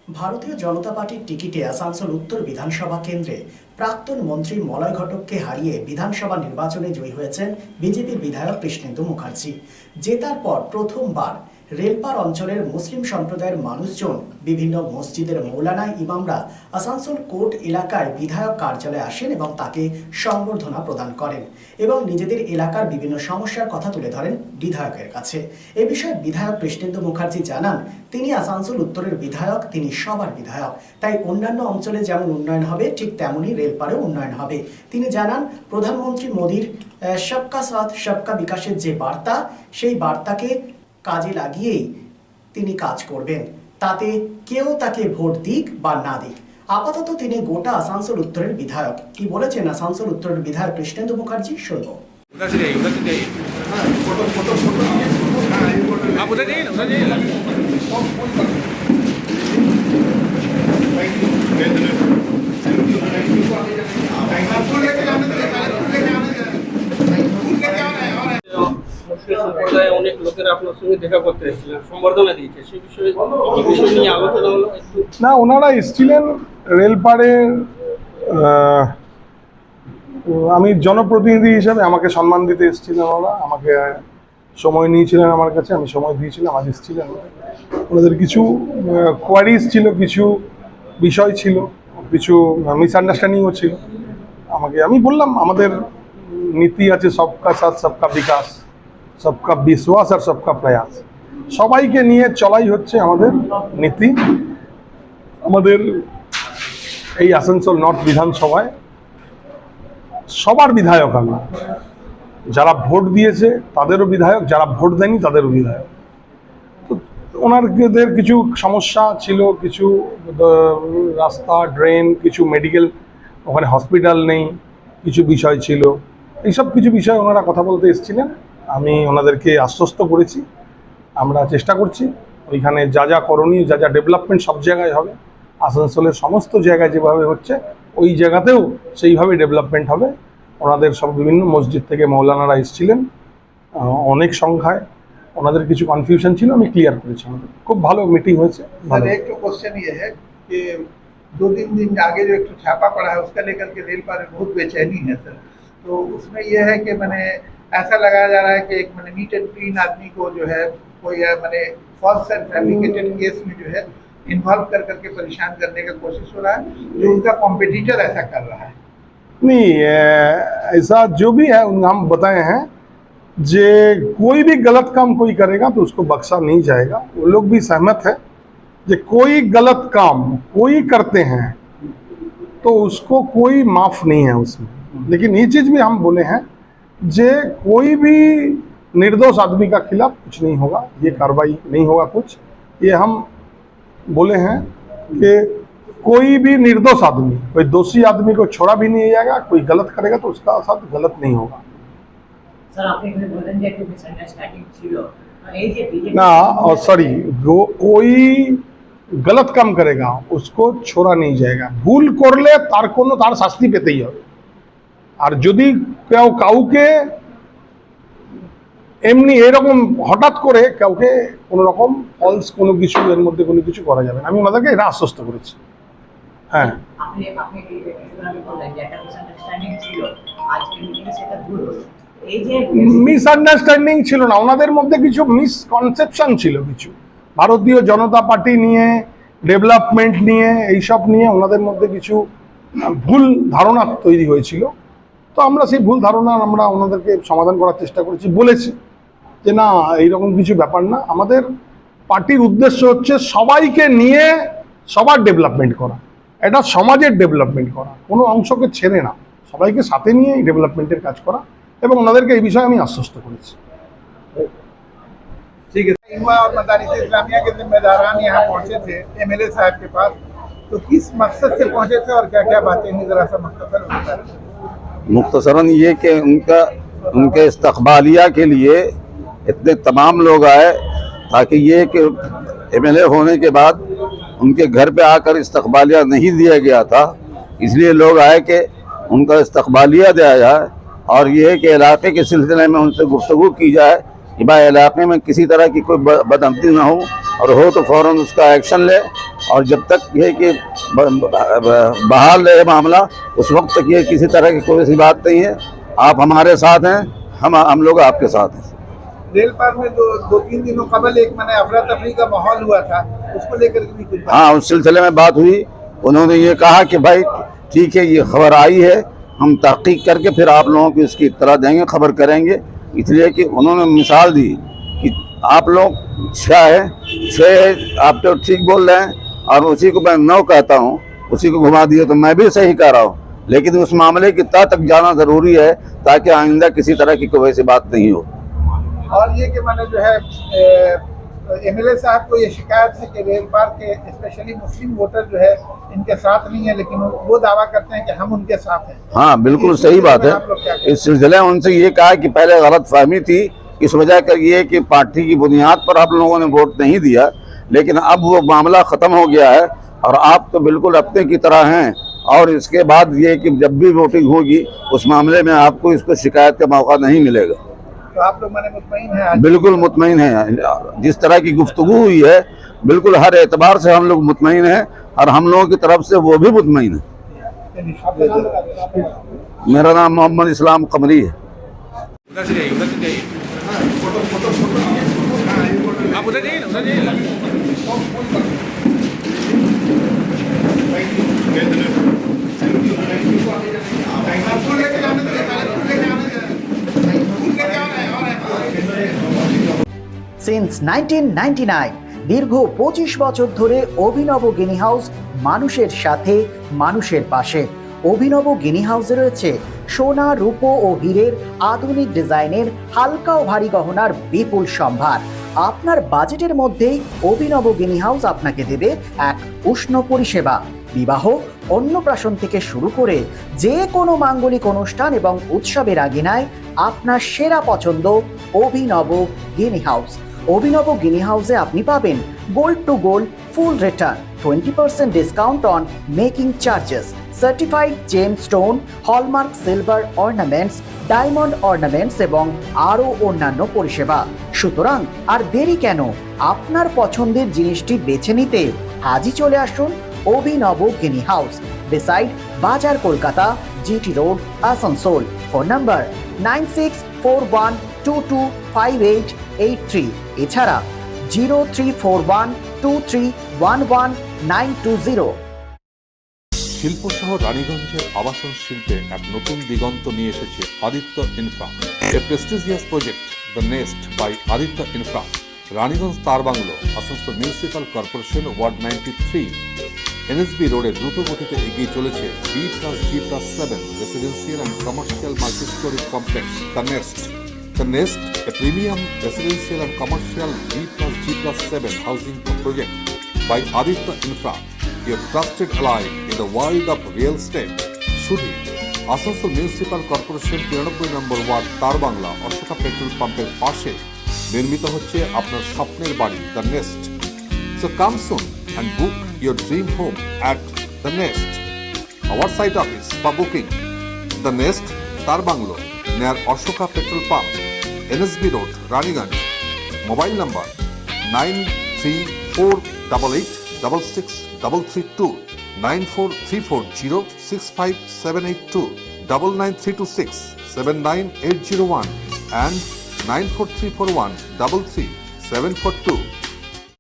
ভারতীয় জনতা পার্টির টিকিটে আসানসোল উত্তর বিধানসভা কেন্দ্রে প্রাক্তন মন্ত্রী মলয় ঘটককে হারিয়ে বিধানসভা নির্বাচনে জয়ী হয়েছেন বিজেপির বিধায়ক কৃষ্ণেন্দু মুখার্জি। জেতার পর প্রথমবার রেলপার অঞ্চলের মুসলিম সম্প্রদায়ের মানুষজন বিভিন্ন মসজিদের মৌলানা ইমামরা আসানসোল কোর্ট এলাকায় বিধায়ক কার্যালয়ে আসেন এবং তাকে সংবর্ধনা প্রদান করেন এবং নিজেদের এলাকার বিভিন্ন সমস্যার কথা তুলে ধরেন বিধায়কের কাছে। এ বিষয়ে বিধায়ক কৃষ্ণেন্দু মুখার্জি জানান, তিনি আসানসোল উত্তরের বিধায়ক, তিনি সবার বিধায়ক, তাই অন্যান্য অঞ্চলে যেমন উন্নয়ন হবে ঠিক তেমনই রেলপারেও উন্নয়ন হবে। তিনি জানান, প্রধানমন্ত্রী মোদীর সবকা সাথ সবকা বিকাশের যে বার্তা, সেই বার্তাকে কাজে লাগিয়েই তিনি কাজ করবেন, তাতে কেউ তাকে ভোট দিক বা না দিক। আপাতত তিনি গোটা আসানসোল উত্তরের বিধায়ক। কি বলেছেন আসানসোল উত্তরের বিধায়ক কৃষ্ণেন্দু মুখার্জি, শুনবো। অনেক লোকেরা আপনার সঙ্গে দেখা করতে এসেছিলেন, সম্বর্ধনা দিয়েছে, সেই বিষয়ে কি বিষয় নিয়ে আলোচনা হলো একটু? না, ওনারা এসেছিলেন রেলপারে। আমি জনপ্রতিনিধি হিসেবে আমাকে সম্মান দিতে এসেছিলেন ওরা, আমাকে সময় নিয়েছিলেন আমার কাছে, আমি সময় দিয়েছিলাম। আজ এসেছিলেন, ওনাদের কিছু কোয়ারিজ ছিল, কিছু বিষয় ছিল, কিছু মিসআন্ডারস্ট্যান্ডিংও ছিল। আমি বললাম আমাদের নীতি আছে সবকা সাথ সবকা বিকাশ, সবকা বিশ্বাস আর সবকা প্রয়াস। সবাইকে নিয়ে চলাই হচ্ছে আমাদের নীতি। আমাদের এই আসানসোল নর্থ বিধানসভায় সবার বিধায়ক আমি, যারা ভোট দিয়েছে তাদেরও বিধায়ক, যারা ভোট দেয়নি তাদেরও বিধায়ক। তো ওনাদের কিছু সমস্যা ছিল, কিছু রাস্তা, ড্রেন, কিছু মেডিকেল, ওখানে হসপিটাল নেই, কিছু বিষয় ছিল। এইসব কিছু বিষয় ওনারা কথা বলতে এসেছিলেন। আমি ওনাদেরকে আশ্বস্ত করেছি, আমরা চেষ্টা করছি ওইখানে যা যা করণীয়, যা যা ডেভেলপমেন্ট সব জায়গায় হবে। আসানসোলের সমস্ত জায়গায় যেভাবে হচ্ছে ওই জায়গাতেও সেইভাবে ডেভেলপমেন্ট হবে। ওনাদের সব বিভিন্ন মসজিদ থেকে মৌলানারা এসেছিলেন অনেক সংখ্যায়। ওনাদের কিছু কনফিউশন ছিল, আমি ক্লিয়ার করেছি। খুব ভালো মিটিং হয়েছে। सर एक तो क्वेश्चन ये है कि 2-3 दिन आगे जो एक छापा पड़ा है उसका लेकर के रेल पर बहुत बेचैनी है सर। तो उसमें ये है कि मैंने ऐसा लगाया जा रहा है कि एक मैंने नीट एंड क्लीन आदमी को जो है कोई मैंने फॉल्स एंड फैब्रिकेटेड केस में जो है इन्वॉल्व कर करके परेशान करने का कोशिश हो रहा है, जो उनका कॉम्पिटिटर ऐसा कर रहा है। नहीं, ऐसा जो भी है हम बताए हैं, जे कोई भी गलत काम कोई करेगा तो उसको बख्शा नहीं जाएगा। वो लोग भी सहमत है जे कोई गलत काम कोई करते हैं तो उसको कोई माफ नहीं है उसमें। लेकिन ये चीज़ भी हम बोले हैं जे कोई भी निर्दोष आदमी का खिलाफ कुछ नहीं होगा, ये कार्रवाई नहीं होगा कुछ। ये हम बोले हैं कि कोई भी निर्दोष आदमी, कोई दोषी आदमी को छोड़ा भी नहीं जाएगा, कोई गलत करेगा तो उसका साथ गलत नहीं होगा। স্যার আপনি এখানে বলেন যে একটু মিসআন্ডারস্ট্যান্ডিং ছিল, এই যে বিজেপি ना, और सॉरी, कोई गलत काम करेगा उसको छोड़ा नहीं जाएगा। भूल करले तार कोनो तार शास्ति पेतेई হবে। আর যদি কেউ কাউকে এমনি এরকম হঠাৎ করে কাউকে কোনো রকম ফলস কোনো কিছু এর মধ্যে কোনো কিছু করা যাবে না, আমি ওনাদেরকে এটা আশ্বস্ত করেছি। হ্যাঁ, আপনি আপনি কি কিছুক্ষণ আগে বললেন যে একটা মিসআন্ডারস্ট্যান্ডিং ছিল, আজকে মিটিংয়ে সেটা দূর হলো। এই যে মিসআন্ডারস্ট্যান্ডিং ছিল না, ওনাদের মধ্যে কিছু মিসকনসেপশন ছিল, কিছু ভারতীয় জনতা পার্টি নিয়ে, ডেভেলপমেন্ট নিয়ে, এইসব নিয়ে ওনাদের মধ্যে কিছু ভুল ধারণা তৈরি হয়েছিল। তো আমরা সেই ভুল ধারণা আমরা ওনাদেরকে সমাধান করার চেষ্টা করেছি, বলেছি যে না, এইরকম কিছু ব্যাপার না। আমাদের পার্টির উদ্দেশ্য হচ্ছে সবাইকে নিয়ে সবার ডেভেলপমেন্ট করা, এটা সমাজের ডেভেলপমেন্ট করা, কোনো অংশকে ছেড়ে না, সবাইকে সাথে নিয়ে এই ডেভেলপমেন্টের কাজ করা, এবং ওনাদেরকে এই বিষয়ে আমি আশ্বস্ত করেছি। ठीक है, इमाम और मदारिस इस्लामिया के जिम्मेदारान यहाँ पहुँचे थे एमएलए साहब के पास, तो किस मकसद से पहुँचे थे और क्या क्या बातें हैं जरा सा मुख्तसरन ये कि उनके इस्तकबालिया के लिए इतने तमाम लोग आए, ताकि ये कि एमएलए होने के बाद उनके घर पे आकर इस्तकबालिया नहीं दिया गया था, इसलिए लोग आए कि उनका इस्तकबालिया दिया जाए। और ये कि इलाके के सिलसिले में उनसे गुफ्तगू की जाए कि भाई इलाके में किसी तरह की कोई बदअमनी ना हो, और हो तो फ़ौरन उसका एक्शन ले। और जब तक ये कि बहाल रहे मामला उस वक्त तक ये किसी तरह की कोई सी बात नहीं है। आप हमारे साथ हैं, हम लोग आपके साथ हैं। रेल पार में दो तीन दिनों कबल एक मैंने अफरा तफरी का माहौल हुआ था, उसको लेकर के भी कुछ बात? हाँ, उस सिलसिले में बात हुई। उन्होंने ये कहा कि भाई ठीक है, ये खबर आई है, हम तहकीक करके फिर आप लोगों को इसकी इत्तला देंगे, खबर करेंगे। इसलिए कि उन्होंने मिसाल दी कि आप लोग 6 आप तो ठीक बोल रहे हैं और उसी को मैं 9 कहता हूँ, उसी को घुमा दिए तो मैं भी सही कह रहा हूँ। लेकिन उस मामले की तह तक जाना ज़रूरी है ताकि आइंदा किसी तरह की कोई ऐसी बात नहीं हो। और ये कि मैंने जो है एमएलए साहब को ये शिकायत है कि रेल पार के स्पेशली मुस्लिम वोटर जो है इनके साथ नहीं है, लेकिन वो दावा करते हैं कि हम उनके साथ हैं। हाँ, बिल्कुल सही बात है। इस सिलसिले में उनसे ये कहा कि पहले गलत फहमी थी, इस वजह कर ये कि पार्टी की बुनियाद पर आप लोगों ने वोट नहीं दिया, लेकिन अब वो मामला ख़त्म हो गया है और आप तो बिल्कुल अपने की तरह हैं। और इसके बाद ये कि जब भी वोटिंग होगी उस मामले में आपको इसको शिकायत का मौका नहीं मिलेगा। तो आप लोग मैंने मुतमईन हैं? बिल्कुल मुतमईन है। जिस तरह की गुफ्तगू हुई है बिल्कुल हर एतबार से हम लोग मुतमईन हैं और हम लोगों की तरफ से वो भी मुतमईन है। मेरा नाम मोहम्मद इस्लाम कमरी है। उधर से जाइए आप उधर जाइए ना, उधर जाइए ना। সিন্স 1999 দীর্ঘ 25 বছর ধরে অভিনব গিনি হাউস মানুষের সাথে, মানুষের পাশে। অভিনব গিনি হাউসে রয়েছে সোনা, রূপো ও হীরের আধুনিক ডিজাইনের হালকা ও ভারী গহনার বিপুল সম্ভার। আপনার বাজেটের মধ্যেই অভিনব গিনি হাউস আপনাকে দেবে এক উষ্ণ পরিষেবা। বিবাহ, অন্নপ্রাশন থেকে শুরু করে যে কোনো মাঙ্গলিক অনুষ্ঠান এবং উৎসবের আগিনায় আপনার সেরা পছন্দ অভিনব গিনি হাউস। অভিনব গিনি হাউসে আপনি পাবেন gold to gold full return, 20% discount on making charges, certified gem stone, hallmark silver ornaments, diamond ornaments এবং আরও অন্যান্য পরিষেবা। সুতরাং আর দেরি কেন? আপনার পছন্দের জিনিসটি বেছে নিতে আজই চলে আসুন অভিনব গিনি হাউস, বিসাইড বাজার Kolkata, GT road, Asansol. Phone number 9641225883, এছাড়া 034123119220। শিল্প শহর রানীগঞ্জের আবাসন শিল্পে এক নতুন দিগন্ত নিয়ে এসেছে Aditya infra, a prestigious project the nest by Aditya infra. Raniganj তার bungalow, Asansol municipal corporation, ward 93, NSB রোডে দ্রুত গতিতে এগিয়ে চলেছে B+G+7 residential and commercial multistorey complex the nest. The Nest, a premium residential and commercial B+G+7 housing project by Aditya Infra, your trusted ally in the world of real estate. শুধু Asansol municipal corporation 93 নম্বর word তার Bangla Ashoka petrol পাম্পের পাশে নির্মিত হচ্ছে আপনার স্বপ্নের বাড়ি the nest. So come soon and book your dream home at The Nest. Our site office for booking The Nest, Tar Banglo, near Ashoka Petrol Pump, NSB Road, Raniganj. Mobile number 9348866332, 9434065782, 99326 79801 and 94341 33742.